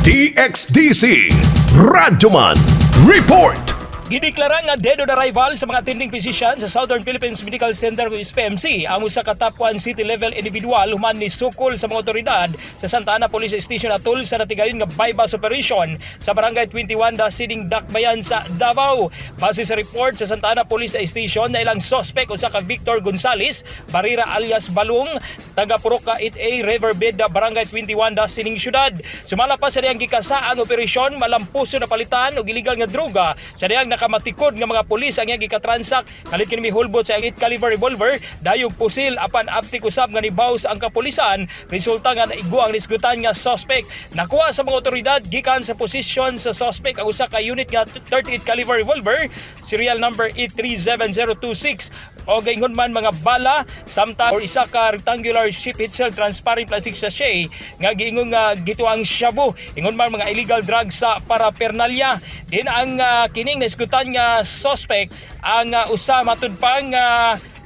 DXDC Radyoman Report. Gideklara nga dead on arrival sa mga attending physician sa Southern Philippines Medical Center o SPMC ang usa ka top 1 city level individual human ni sukol sa mga otoridad sa Santa Ana Police Station atol sa natigayon nga bypass operation sa barangay 21 Dasiding Dakbayan sa Davao. Base sa report sa Santa Ana Police Station na ilang suspect usa ka Victor Gonzales Barira alias Balong taga Puroka 8A Riverbed barangay 21 Dasiding Syudad. Sumala pa sa diyang gikasaang operasyon malampuso na palitan og illegal nga droga sa diyang kamatikod nga mga pulis ang iyang gikatransak kalit kini mihulbot sa 8 caliber revolver dayog pusil apan aptik usab nga nibaws ang kapulisan resulta nga naigwa ang nisgutan nga suspect. Nakuha sa mga otoridad gikan sa posisyon sa suspect ang usa ka unit nga 38 caliber revolver serial number 837026 o gaingon man mga bala samtang or isa ka rectangular ship itself transparent plastic sachet nga giingon nga gituang shabu ingon man mga illegal drugs sa paraphernalia din ang kining nisgutan nga suspect ang usa matud pang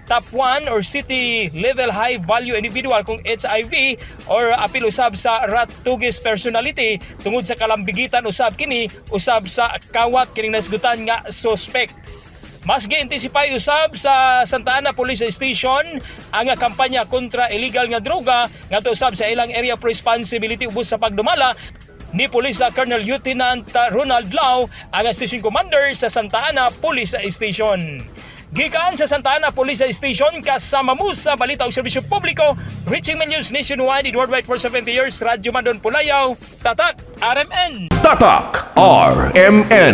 top 1 or city level high value individual kung HIV or apil usab sa rat tugis personality tungod sa kalambigitan usab kini usab sa kawat kining nasgutan nga suspect. Mas gi-intensify usab sa Santa Ana Police Station ang kampanya kontra illegal nga droga ngadto usab sa ilang area of responsibility ubos sa pagdumala ni Police Colonel Lieutenant Ronald Lau ang Station Commander sa Santa Ana Police Station. Gikan sa Santa Ana Police Station kasama mo sa balita ug serbisyo publiko, reaching news nationwide and worldwide for 70 years, Radyo Mandon Pulayaw, Tatak RMN. Tatak RMN.